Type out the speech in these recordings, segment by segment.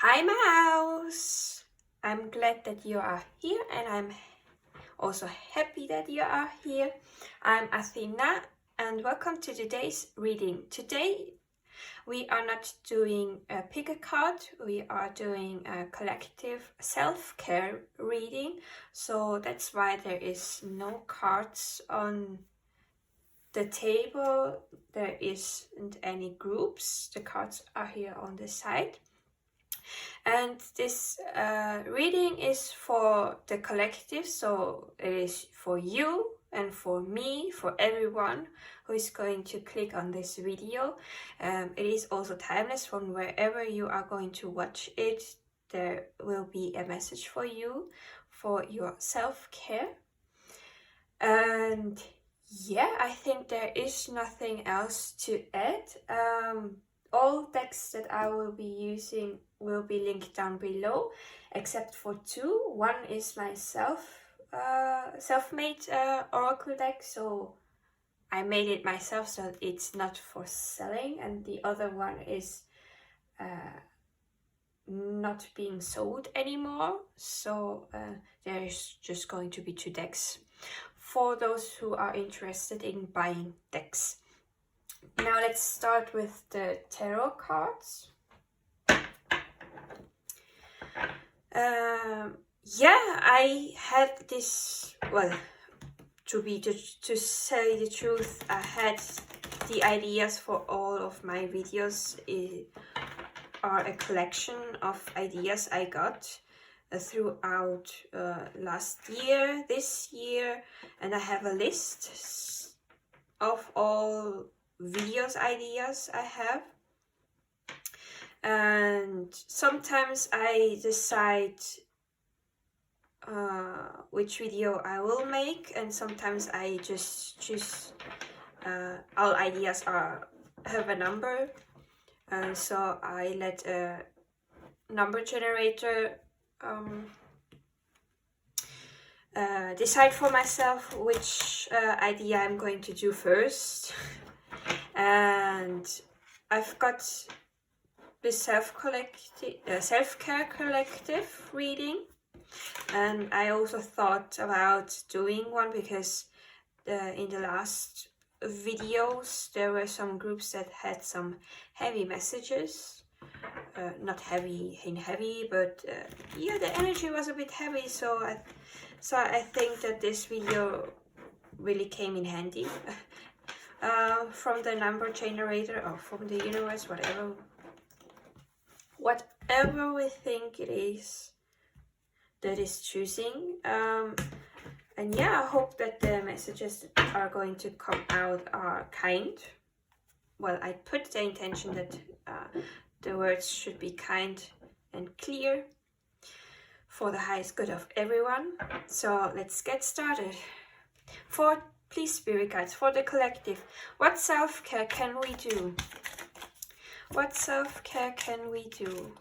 Hi Mouse! I'm glad that you are here and I'm also happy that you are here. I'm Athina and welcome to today's reading. Today we are not doing a pick a card, we are doing a collective self-care reading. So that's why there is no cards on the table, there isn't any groups, the cards are here on the side. And this reading is for the collective, so it is for you and for me, for everyone who is going to click on this video. It is also timeless. From wherever you are going to watch it, there will be a message for you, for your self-care. And yeah, I think there is nothing else to add. All texts that I will be using will be linked down below, except for two. One is my self-made oracle deck, so I made it myself, so it's not for selling, and the other one is not being sold anymore, so there's just going to be two decks for those who are interested in buying decks. Now let's start with the tarot cards. Yeah, I had this, well, to say the truth, I had the ideas for all of my videos are a collection of ideas I got throughout last year, this year, and I have a list of all videos ideas I have, and sometimes I decide which video I will make, and sometimes I just choose all ideas have a number, and so I let a number generator decide for myself which idea I'm going to do first. And I've got the self-care collective reading, and I also thought about doing one because in the last videos there were some groups that had some heavy messages, not heavy, but yeah, the energy was a bit heavy, so I think that this video really came in handy. From the number generator or from the universe, whatever we think it is that is choosing. And yeah, I hope that the messages that are going to come out are kind. Well, I put the intention that the words should be kind and clear for the highest good of everyone. So let's get started. Please, spirit guides, for the collective, what self-care can we do? What self-care can we do?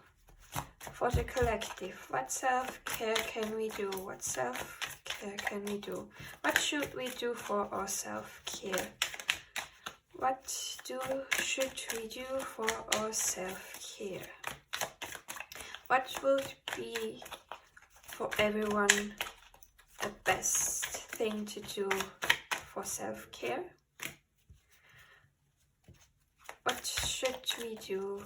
For the collective, what self-care can we do? What self-care can we do? What should we do for our self-care? What should we do for our self-care? What would be for everyone the best thing to do for self-care? What should we do?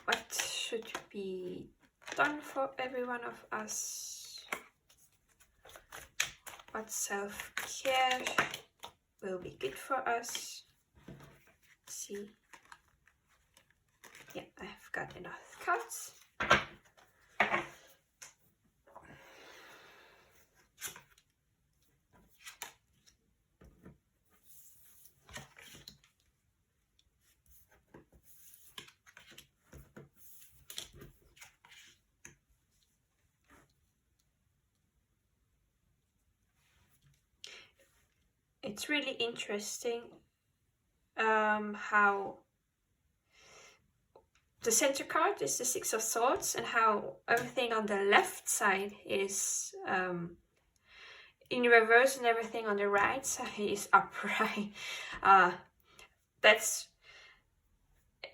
What should be done for every one of us? What self-care will be good for us? Let's see. Yeah, I've got enough cards. It's really interesting how the center card is the Six of Swords, and how everything on the left side is in reverse and everything on the right side is upright.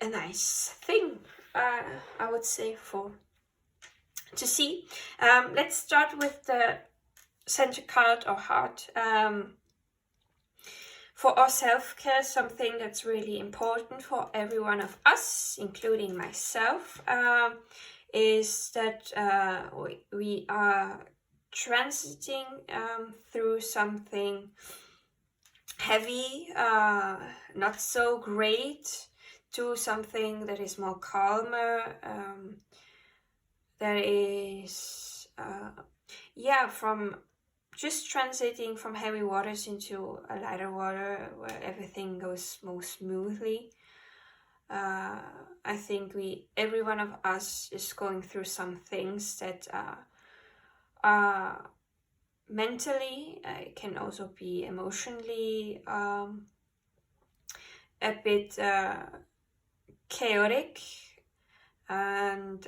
a nice thing, I would say, to see. Let's start with the center card or heart. For our self-care, something that's really important for every one of us, including myself, is that we are transiting through something heavy, not so great, to something that is more calmer, that is, from just transiting from heavy waters into a lighter water where everything goes more smoothly. I think every one of us is going through some things that are mentally, it can also be emotionally, a bit chaotic, and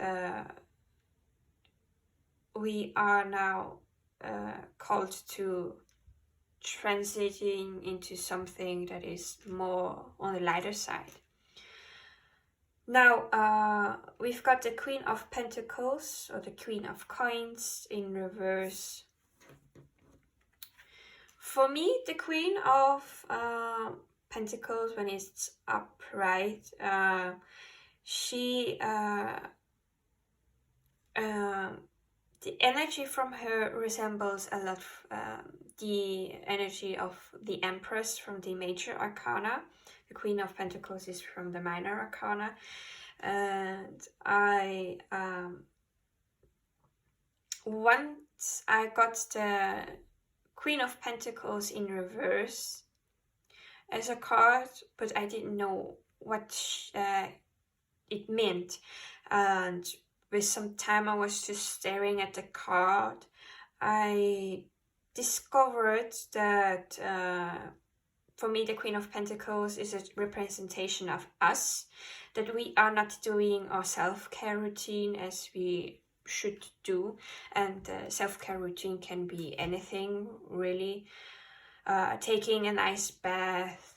we are now called to transiting into something that is more on the lighter side. Now, we've got the Queen of Pentacles, or the Queen of Coins, in reverse. For me, the Queen of Pentacles, when it's upright, the energy from her resembles a lot the energy of the Empress from the Major Arcana. The Queen of Pentacles is from the Minor Arcana. And once I got the Queen of Pentacles in reverse as a card, but I didn't know what it meant. And with some time I was just staring at the card, I discovered that for me the Queen of Pentacles is a representation of us, that we are not doing our self-care routine as we should do. And self-care routine can be anything, really. Taking a nice bath,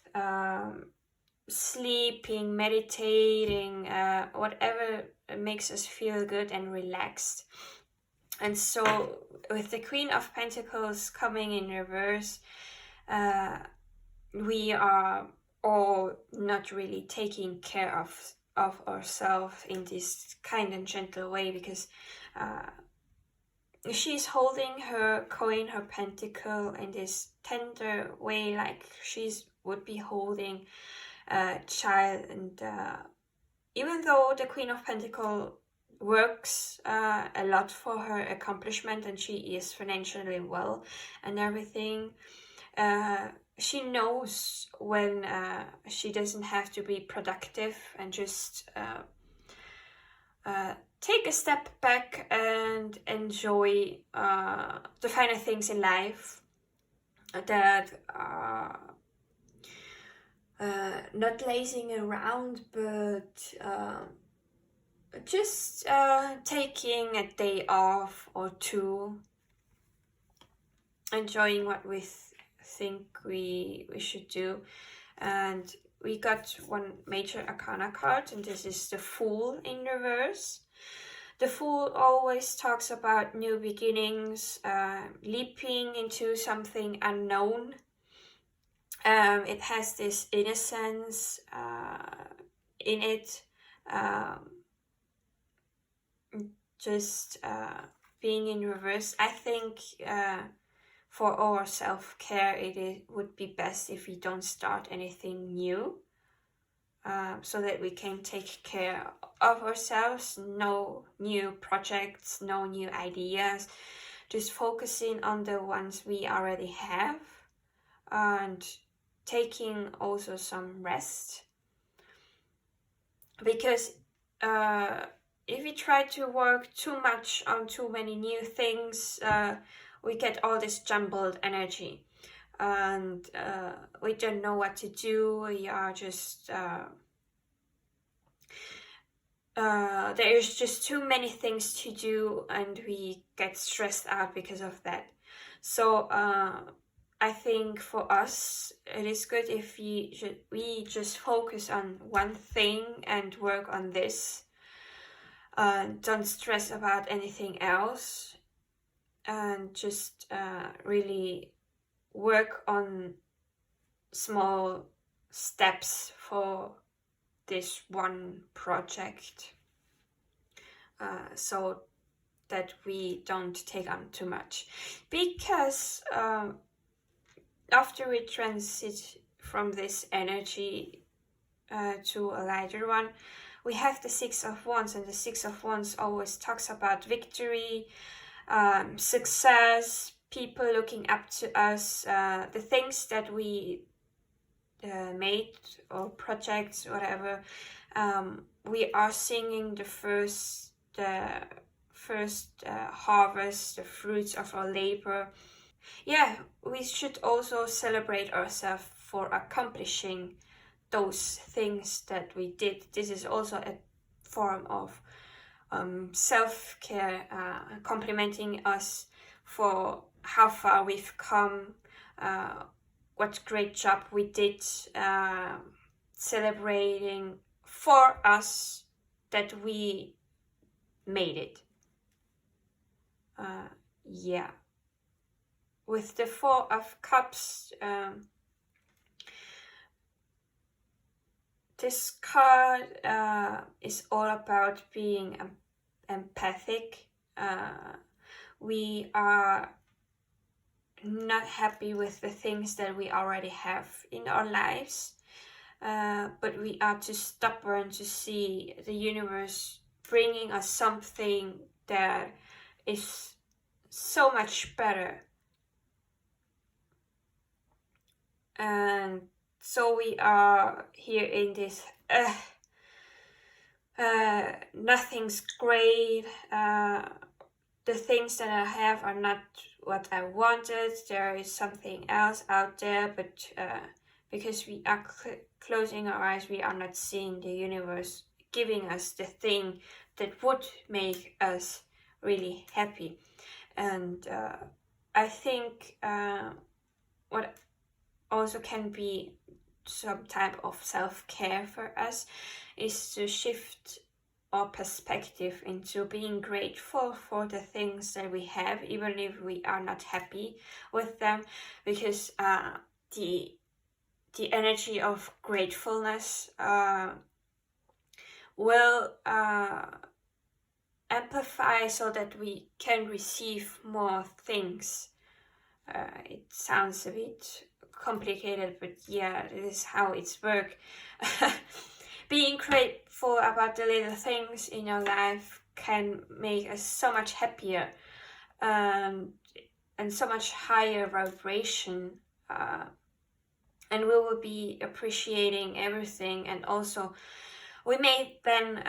sleeping, meditating, whatever makes us feel good and relaxed. And so with the Queen of Pentacles coming in reverse, we are all not really taking care of ourselves in this kind and gentle way, because she's holding her coin, her pentacle, in this tender way, like would be holding a child. And even though the Queen of Pentacles works a lot for her accomplishment, and she is financially well and everything, she knows when she doesn't have to be productive and just take a step back and enjoy the finer things in life that are not lazing around, but just taking a day off or two, enjoying what we think we should do. And we got one Major Arcana card, and this is the Fool in reverse. The Fool always talks about new beginnings, leaping into something unknown. It has this innocence in it, just being in reverse. I think for our self-care, would be best if we don't start anything new, so that we can take care of ourselves. No new projects, no new ideas, just focusing on the ones we already have, and taking also some rest. Because if we try to work too much on too many new things, we get all this jumbled energy, and we don't know what to do. We are just there's just too many things to do, and we get stressed out because of that. So I think for us, it is good if we just focus on one thing and work on this. Don't stress about anything else, and just really work on small steps for this one project, so that we don't take on too much. Because after we transit from this energy to a lighter one, we have the Six of Wands, and the Six of Wands always talks about victory, success, people looking up to us, the things that we made, or projects, whatever. We are singing the first harvest, the fruits of our labor. Yeah, we should also celebrate ourselves for accomplishing those things that we did. This is also a form of self-care, complimenting us for how far we've come, what great job we did, celebrating for us that we made it. Yeah. With the Four of Cups, this card is all about being empathic. We are not happy with the things that we already have in our lives, but we are too stubborn to see the universe bringing us something that is so much better. And so we are here in this nothing's great, the things that I have are not what I wanted, there is something else out there, but because we are closing our eyes, we are not seeing the universe giving us the thing that would make us really happy. And I think what also can be some type of self-care for us is to shift our perspective into being grateful for the things that we have, even if we are not happy with them, because the energy of gratefulness will amplify so that we can receive more things. It sounds a bit complicated, but yeah, this is how it's work. Being grateful about the little things in your life can make us so much happier, and so much higher vibration, and we will be appreciating everything, and also we may then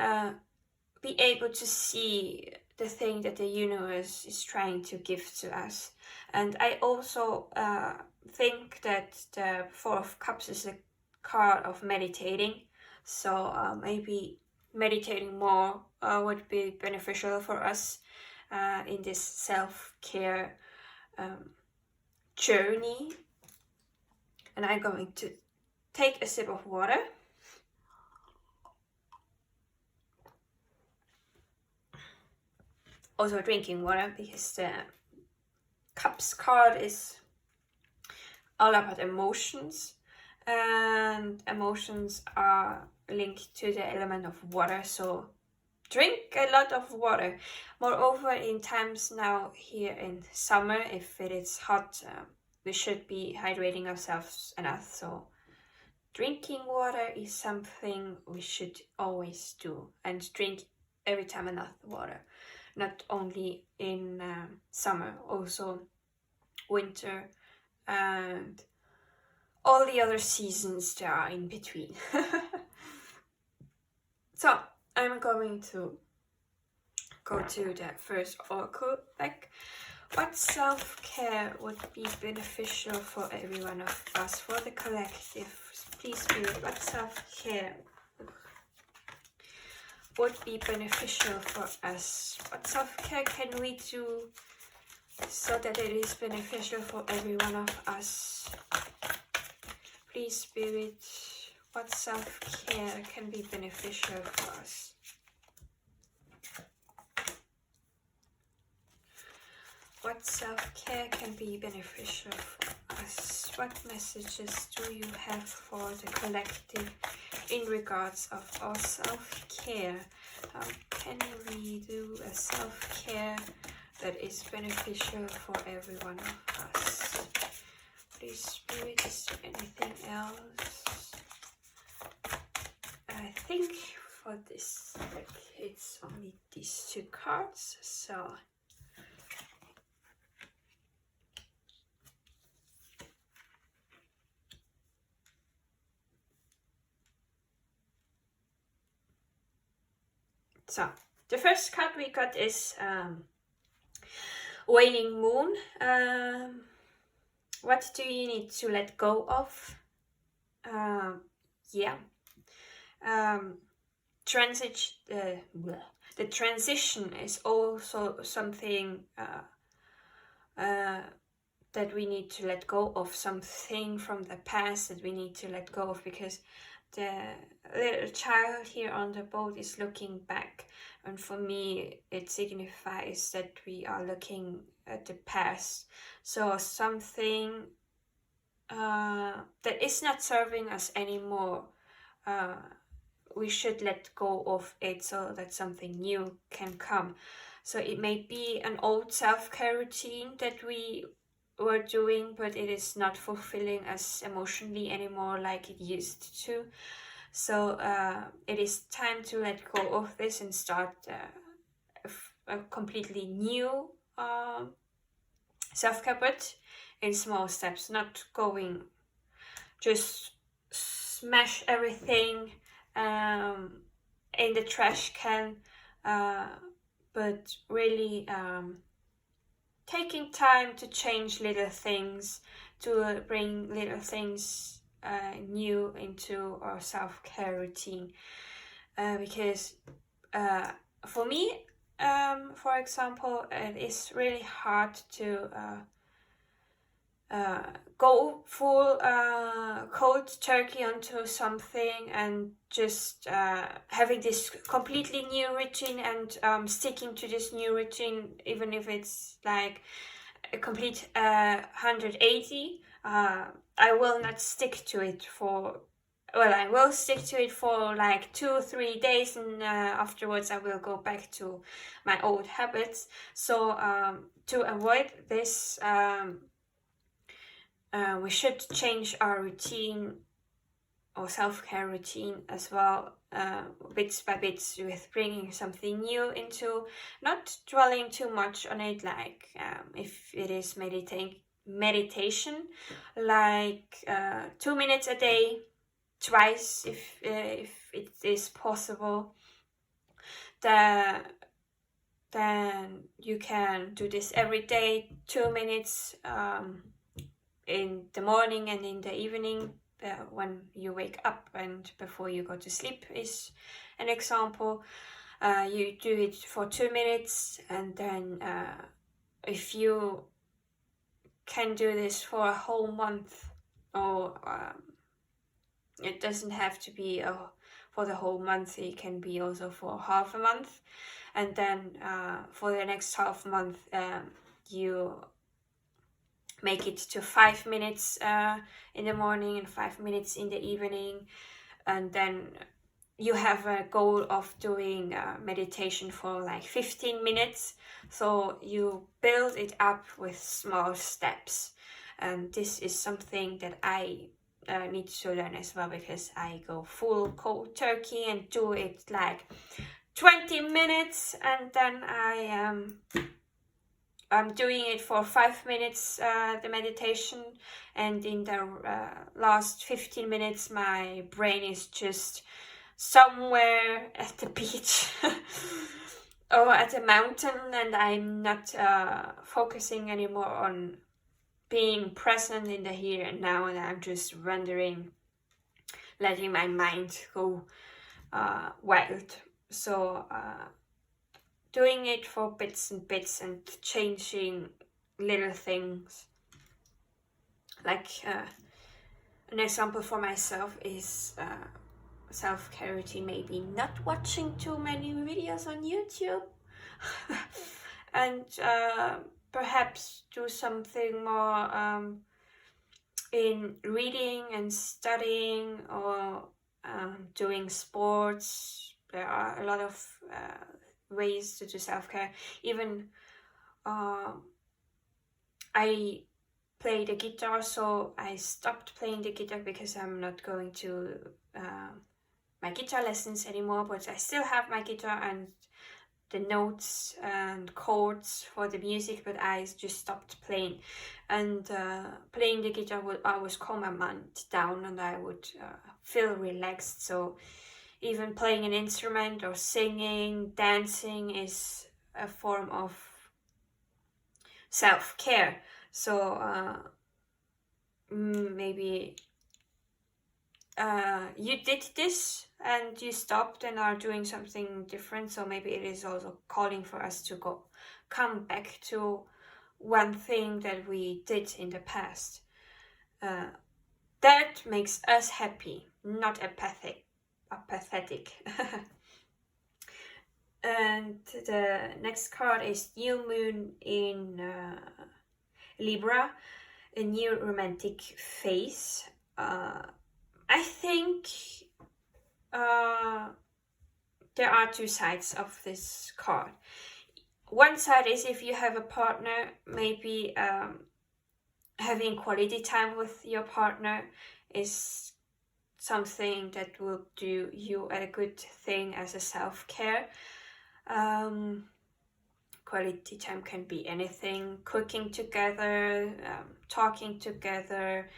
be able to see the thing that the universe is trying to give to us. And I also think that the Four of Cups is a card of meditating, so maybe meditating more would be beneficial for us in this self-care journey. And I'm going to take a sip of water. Also drinking water, because the Cups card is all about emotions, and emotions are linked to the element of water, so drink a lot of water. Moreover, in times now here in summer, if it is hot, we should be hydrating ourselves enough, so drinking water is something we should always do, and drink every time enough water. Not only in summer, also winter, and all the other seasons there are in between. So I'm going to go to the first oracle deck. What self-care would be beneficial for every one of us, for the collective? Please, Spirit, what self-care would be beneficial for us? What self-care can we do so that it is beneficial for every one of us. Please, Spirit, what self-care can be beneficial for us? What self-care can be beneficial for us? What messages do you have for the collective in regards of our self-care? How can we do a self-care that is beneficial for every one of us? Please, Spirit, is there anything else? I think for this deck it's only these two cards, so the first card we got is Waning Moon. What do you need to let go of? The transition is also something that we need to let go of, something from the past that we need to let go of, because the little child here on the boat is looking back, and for me it signifies that we are looking at the past. So something that is not serving us anymore, we should let go of it so that something new can come. So it may be an old self-care routine that we were doing, but it is not fulfilling us emotionally anymore like it used to. So it is time to let go of this and start a completely new self-care, but in small steps, not going just smash everything in the trash can, but really taking time to change little things, to bring little things new into our self-care routine, because for me, for example, it is really hard to go full cold turkey onto something and just having this completely new routine and sticking to this new routine, even if it's like a complete 180. I will not stick to it for, well, I will stick to it for like 2-3 days, and afterwards I will go back to my old habits. So to avoid this, we should change our routine or self-care routine as well, bits by bits, with bringing something new into, not dwelling too much on it, like if it is meditation, like 2 minutes a day, twice if it is possible, then you can do this every day, 2 minutes in the morning and in the evening, when you wake up and before you go to sleep is an example. You do it for 2 minutes, and then if you can do this for a whole month, or it doesn't have to be for the whole month, it can be also for half a month, and then for the next half month you make it to 5 minutes in the morning and 5 minutes in the evening, and then you have a goal of doing meditation for like 15 minutes. So you build it up with small steps, and this is something that I need to learn as well, because I go full cold turkey and do it like 20 minutes, and then I'm doing it for 5 minutes, the meditation, and in the last 15 minutes my brain is just somewhere at the beach or at a mountain, and I'm not focusing anymore on being present in the here and now, and I'm just wandering, letting my mind go wild. So doing it for bits and bits and changing little things. Like an example for myself is self-care routine, maybe not watching too many videos on YouTube and perhaps do something more in reading and studying, or doing sports. There are a lot of ways to do self-care. Even I play the guitar, so I stopped playing the guitar because I'm not going to my guitar lessons anymore, but I still have my guitar and the notes and chords for the music, but I just stopped playing. And playing the guitar would always calm my mind down, and I would feel relaxed. So even playing an instrument or singing, dancing is a form of self-care. So maybe you did this and you stopped and are doing something different, so maybe it is also calling for us to come back to one thing that we did in the past that makes us happy, not apathetic. And the next card is New Moon in Libra, a new romantic phase. I think there are two sides of this card. One side is if you have a partner, maybe having quality time with your partner is something that will do you a good thing as a self-care. Quality time can be anything: cooking together, talking together,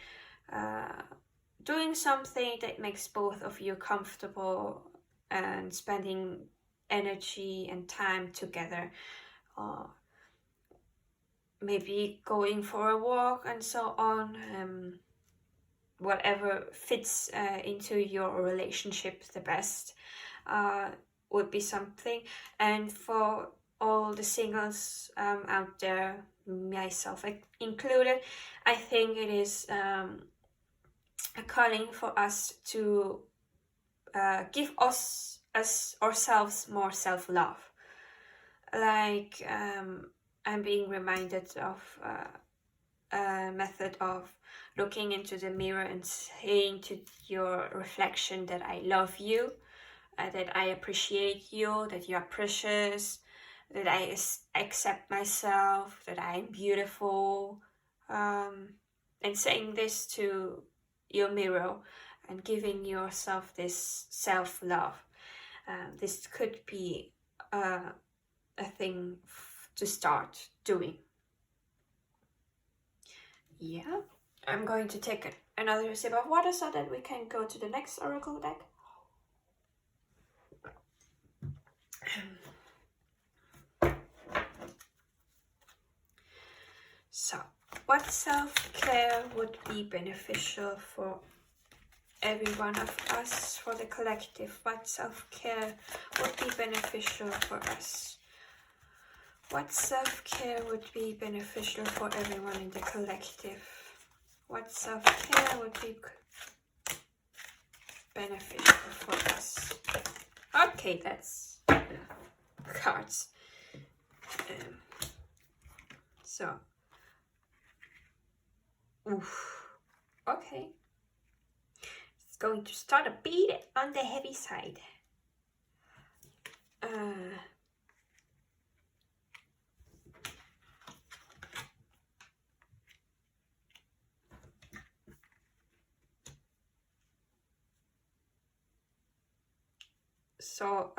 doing something that makes both of you comfortable, and spending energy and time together. Maybe going for a walk and so on. Whatever fits into your relationship the best would be something. And for all the singles out there, myself included, I think it is a calling for us to give ourselves more self-love. Like I'm being reminded of a method of looking into the mirror and saying to your reflection that I love you, that I appreciate you, that you are precious, that I accept myself, that I am beautiful, and saying this to your mirror and giving yourself this self-love. This could be a thing to start doing. Yeah, I'm going to take another sip of water so that we can go to the next oracle deck. So, what self-care would be beneficial for every one of us, for the collective? What self-care would be beneficial for us? What self-care would be beneficial for everyone in the collective? What self-care would be beneficial for us? Okay, that's the cards. Okay. It's going to start a bit on the heavy side. So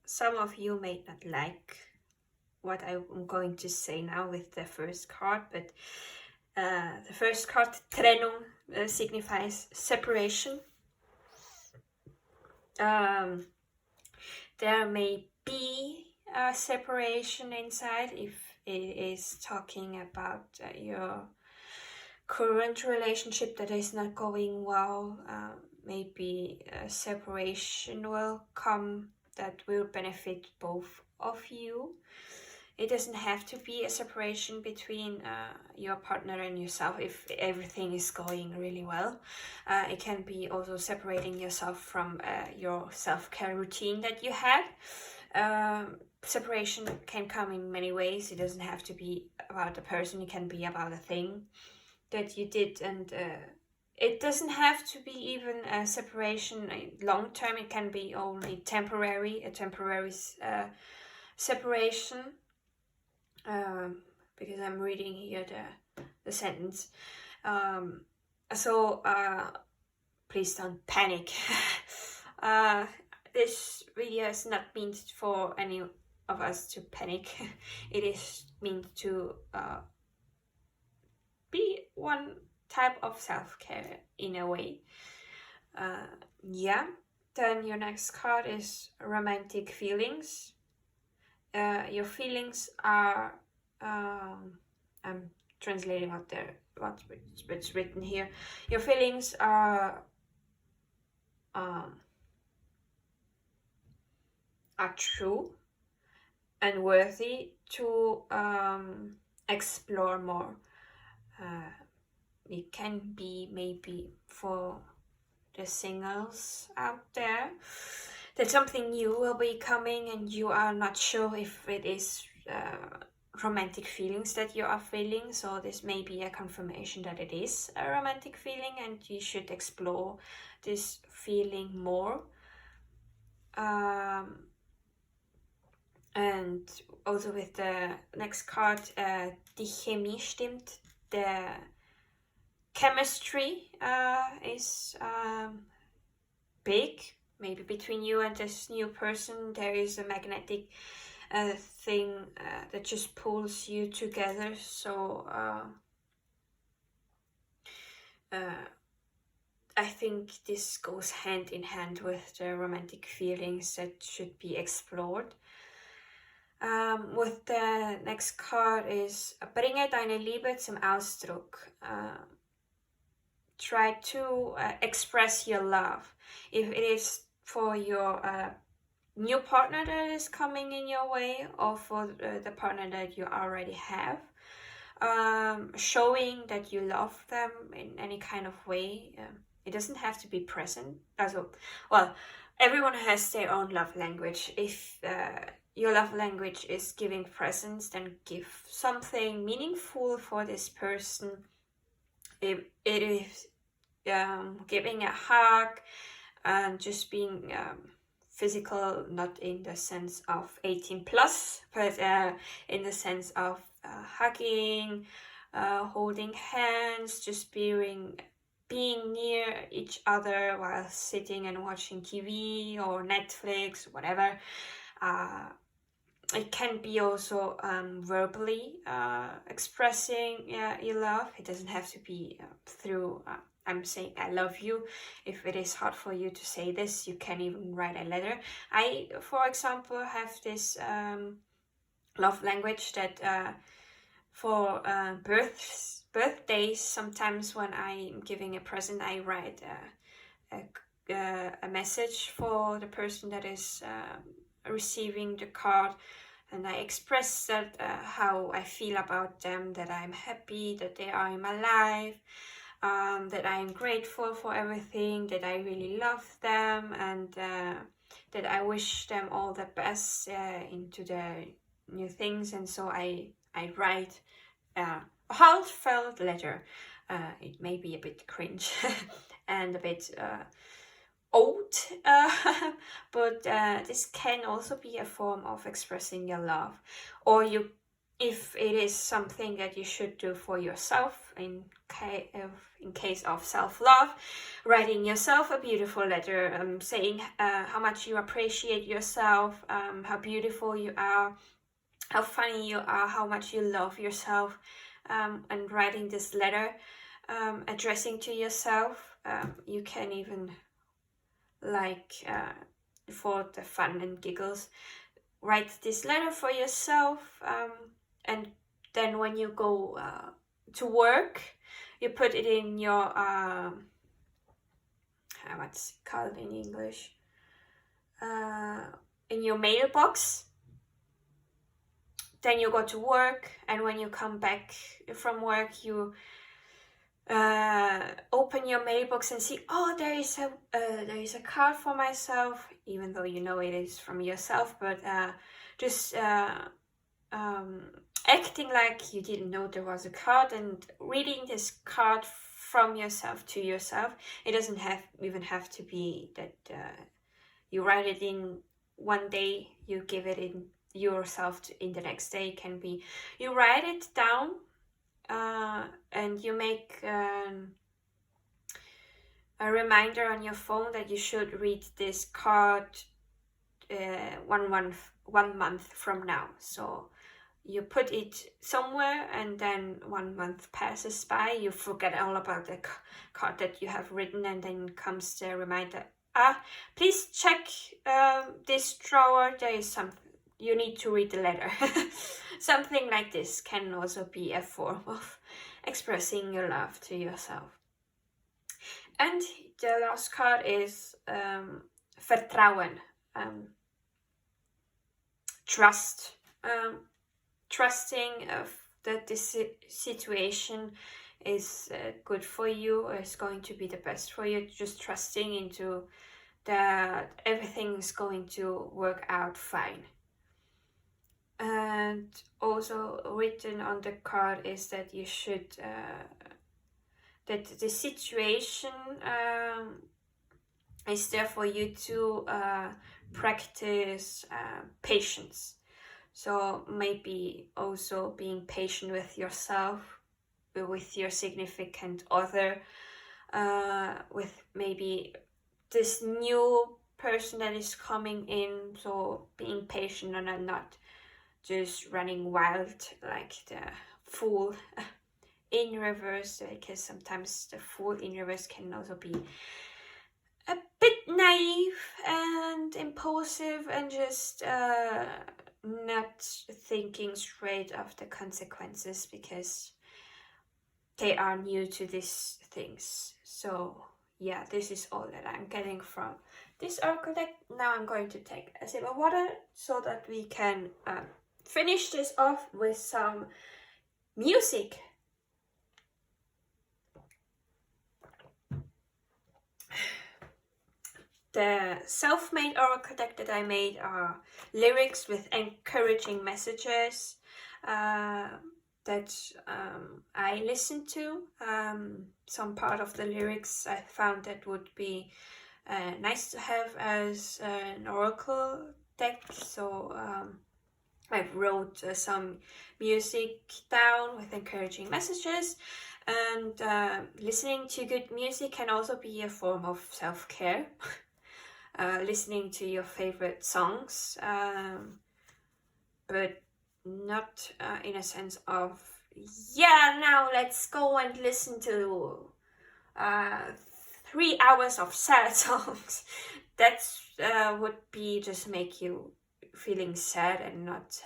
some of you may not like what I'm going to say now with the first card, but the first card, Trennung, signifies separation. There may be a separation inside if it is talking about your current relationship that is not going well. Maybe a separation will come that will benefit both of you. It doesn't have to be a separation between your partner and yourself if everything is going really well. It can be also separating yourself from your self-care routine that you had. Separation can come in many ways. It doesn't have to be about a person. It can be about a thing that you did, and it doesn't have to be even a separation long term. It can be only temporary, a temporary separation. Because I'm reading here the sentence. So please don't panic. This video is not meant for any of us to panic. It is meant to be one type of self-care in a way. Yeah. Then your next card is romantic feelings. Your feelings are I'm translating what's written here. Your feelings are true and worthy to explore more. It can be maybe for the singles out there that something new will be coming and you are not sure if it is romantic feelings that you are feeling. So this may be a confirmation that it is a romantic feeling and you should explore this feeling more. And also with the next card, die Chemie stimmt, the chemistry is big. Maybe between you and this new person there is a magnetic thing that just pulls you together. So I think this goes hand in hand with the romantic feelings that should be explored. With the next card is Bringe deine Liebe zum Ausdruck. Try to express your love. If it is for your new partner that is coming in your way, or for the partner that you already have, showing that you love them in any kind of way. It doesn't have to be present. Also, well, everyone has their own love language. If your love language is giving presents, then give something meaningful for this person. If it is giving a hug and just being physical, not in the sense of 18 plus, but in the sense of hugging, holding hands, just being near each other while sitting and watching TV or Netflix, whatever. It can be also verbally expressing your love. It doesn't have to be through I'm saying I love you. If it is hard for you to say this, you can even write a letter. I, for example, have this love language that for birthdays, sometimes when I'm giving a present, I write a message for the person that is receiving the card, and I express that how I feel about them, that I'm happy that they are in my life, that I'm grateful for everything, that I really love them, and that I wish them all the best into the new things. And so I write a heartfelt letter. It may be a bit cringe and a bit old, but this can also be a form of expressing your love. Or you, if it is something that you should do for yourself, in case of self-love, writing yourself a beautiful letter, saying how much you appreciate yourself, how beautiful you are, how funny you are, how much you love yourself, and writing this letter, addressing to yourself. You can even, like, for the fun and giggles, write this letter for yourself, and then when you go to work, you put it in your what's it called in English, in your mailbox. then you go to work, and when you come back from work, you open your mailbox and see, oh, there is a card for myself, even though you know it is from yourself, but just acting like you didn't know there was a card and reading this card from yourself to yourself. It doesn't even have to be that you write it in one day, you give it in yourself in the next day. It can be you write it down and you make a reminder on your phone that you should read this card 1 month from now. So you put it somewhere, and then 1 month passes by, you forget all about the card that you have written, and then comes the reminder, please check this drawer, there is something, you need to read the letter. Something like this can also be a form of expressing your love to yourself. And the last card is Vertrauen, trust. Trusting that this situation is good for you, or is going to be the best for you. Just trusting into that everything is going to work out fine. And also written on the card is that you should that the situation is there for you to practice patience. So maybe also being patient with yourself, with your significant other, with maybe this new person that is coming in. So being patient and not just running wild like the Fool in reverse, because sometimes the Fool in reverse can also be a bit naive and impulsive and just not thinking straight of the consequences because they are new to these things. So yeah, this is all that I'm getting from this oracle deck. Now I'm going to take a sip of water so that we can finish this off with some music. The self-made oracle deck that I made are lyrics with encouraging messages that I listened to. Some part of the lyrics I found that would be nice to have as an oracle deck. So I wrote some music down with encouraging messages. And listening to good music can also be a form of self-care. Listening to your favorite songs, but not in a sense of, yeah, now let's go and listen to 3 hours of sad songs. That would be just make you feeling sad and not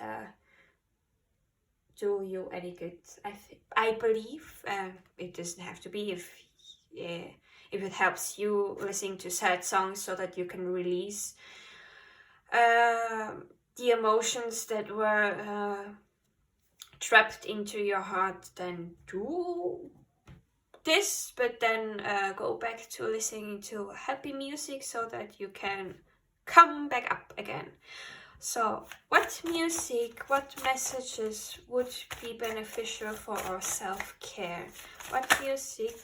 do you any good. I believe it doesn't have to be if it helps you listening to sad songs so that you can release the emotions that were trapped into your heart, then do this, but then go back to listening to happy music so that you can come back up again. So what music, what messages would be beneficial for our self-care? What music,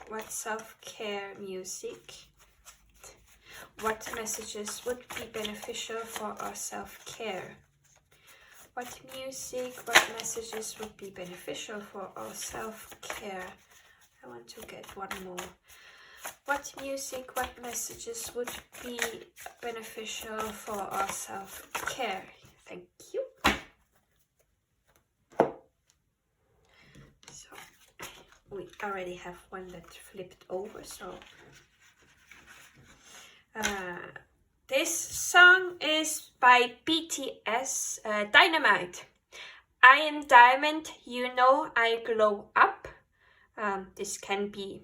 what self-care music, what messages would be beneficial for our self-care? What music, what messages would be beneficial for our self-care? I want to get one more. What music, what messages would be beneficial for our self-care? Thank you. So we already have one that flipped over, so this song is by BTS, Dynamite. I am diamond, you know I glow up. This can be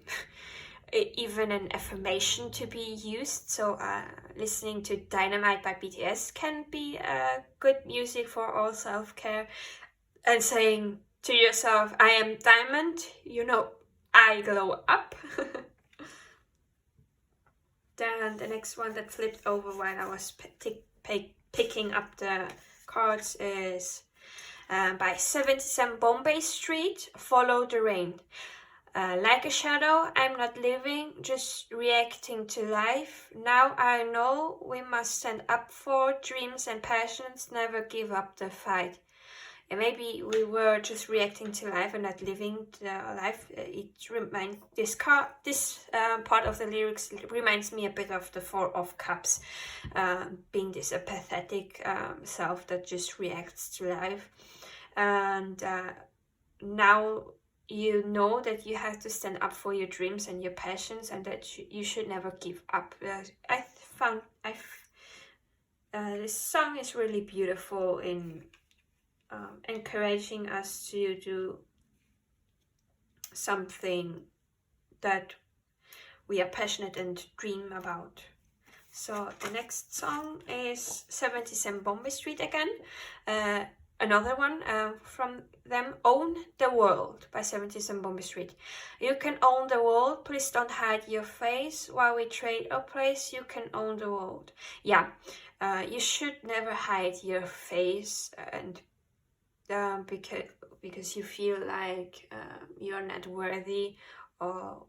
even an affirmation to be used. So listening to Dynamite by BTS can be good music for all self-care, and saying to yourself, I am diamond, you know, I glow up. Then the next one that flipped over while I was picking up the cards is by 77 Bombay Street, Follow the Rain. Like a shadow, I'm not living, just reacting to life. Now I know we must stand up for dreams and passions, never give up the fight. And maybe we were just reacting to life and not living the life. This part of the lyrics reminds me a bit of the Four of Cups, being this apathetic self that just reacts to life. And now you know that you have to stand up for your dreams and your passions, and that you should never give up. This song is really beautiful in encouraging us to do something that we are passionate and dream about. So the next song is 77 Bombay Street again. Another one from them, Own the World by 77 Bombay Street. You can own the world, please don't hide your face. While we trade a place, you can own the world. Yeah, you should never hide your face, and because you feel like you're not worthy, or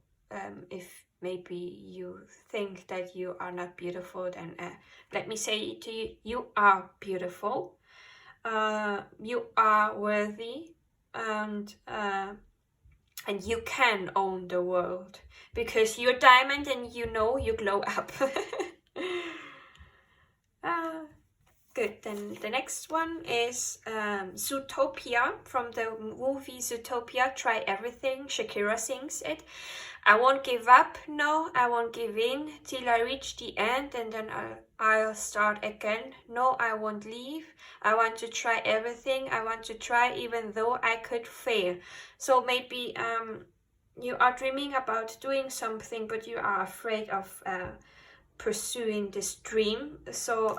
if maybe you think that you are not beautiful, then let me say to you, you are beautiful, you are worthy, and you can own the world, because you're diamond and you know you glow up. Good, then the next one is Zootopia from the movie Zootopia, Try Everything. Shakira sings it. I won't give up, no, I won't give in till I reach the end, and then I'll start again. No, I won't leave. I want to try everything. I want to try even though I could fail. So maybe you are dreaming about doing something, but you are afraid of pursuing this dream. So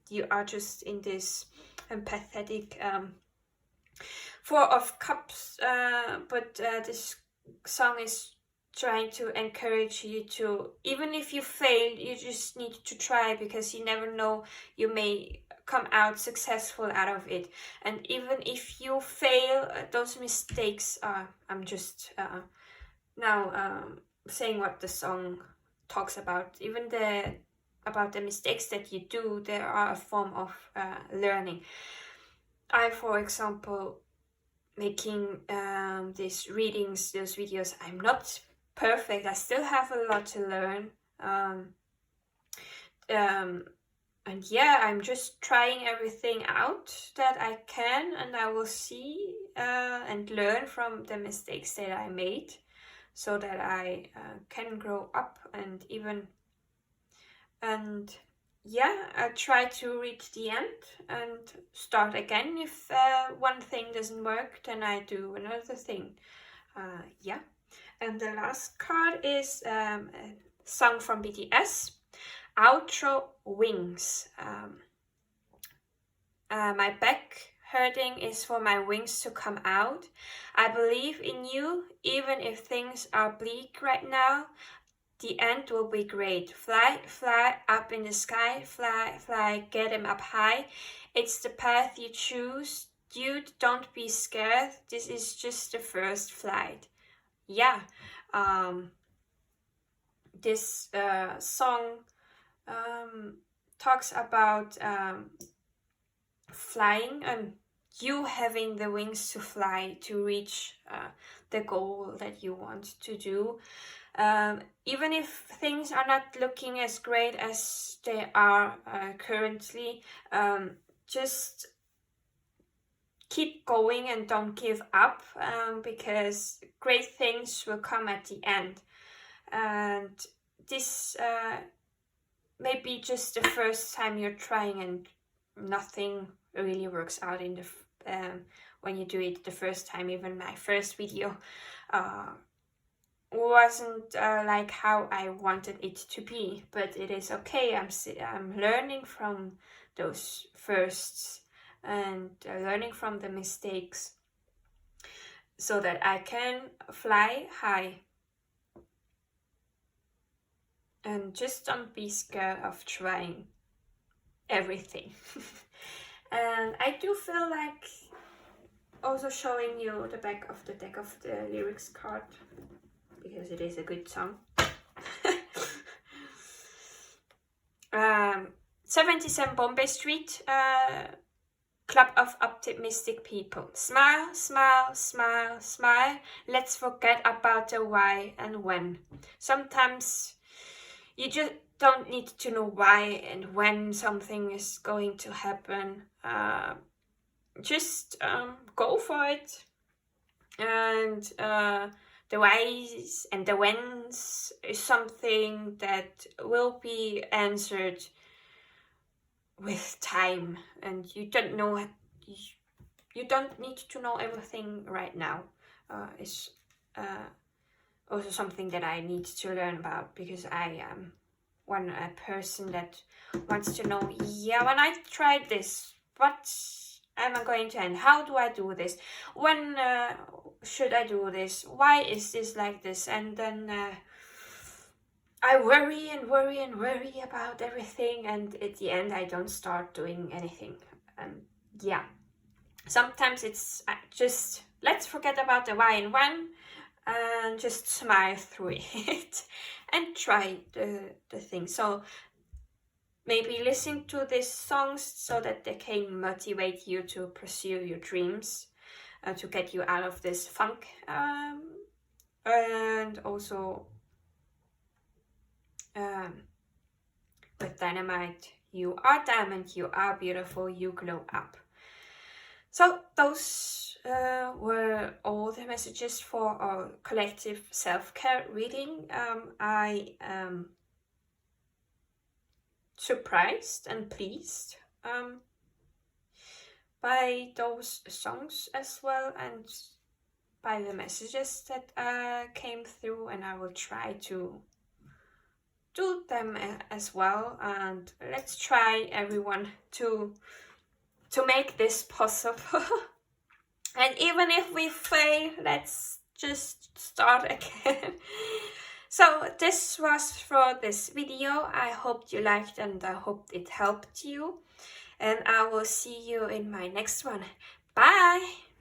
you are just in this empathetic Four of Cups, but this song is trying to encourage you to, even if you fail, you just need to try, because you never know, you may come out successful out of it. And even if you fail, those mistakes are, I'm just now saying what the song talks about, even about the mistakes that you do, there are a form of learning. I, for example, making these readings, those videos, I'm not perfect. I still have a lot to learn. And yeah, I'm just trying everything out that I can, and I will see and learn from the mistakes that I made, so that I can grow up and yeah, I try to reach the end and start again. If one thing doesn't work, then I do another thing. Yeah. And the last card is a song from BTS, Outro Wings. My back hurting is for my wings to come out. I believe in you, even if things are bleak right now. The end will be great. Fly, fly up in the sky. Fly, fly, get him up high. It's the path you choose. Dude, don't be scared. This is just the first flight. Yeah. This song talks about flying and you having the wings to fly, to reach the goal that you want to do. Even if things are not looking as great as they are currently, just keep going and don't give up, because great things will come at the end. And this may be just the first time you're trying and nothing really works out in the when you do it the first time. Even my first video wasn't like how I wanted it to be, but it is okay. I'm learning from those firsts and learning from the mistakes so that I can fly high. And just don't be scared of trying everything. And I do feel like also showing you the back of the deck of the lyrics card, because it is a good song. 77 Bombay Street, Club of Optimistic People. Smile, smile, smile, smile. Let's forget about the why and when. Sometimes you just don't need to know why and when something is going to happen. Just go for it. And the whys and the whens is something that will be answered with time, and you don't need to know everything right now. Is also something that I need to learn about, because I am a person that wants to know, yeah, when I tried this, what am I going to end? How do I do this? When should I do this? Why is this like this? And then I worry and worry and worry about everything, and at the end I don't start doing anything. Yeah, sometimes it's just let's forget about the why and when and just smile through it and try the thing. So maybe listen to these songs so that they can motivate you to pursue your dreams, to get you out of this funk, and also with Dynamite, you are diamond, you are beautiful, you glow up. So those were all the messages for our collective self-care reading. I am surprised and pleased by those songs as well, and by the messages that came through, and I will try to do them as well. And let's try, everyone, to make this possible. And even if we fail, let's just start again. So this was for this video. I hope you liked and I hope it helped you. And I will see you in my next one. Bye!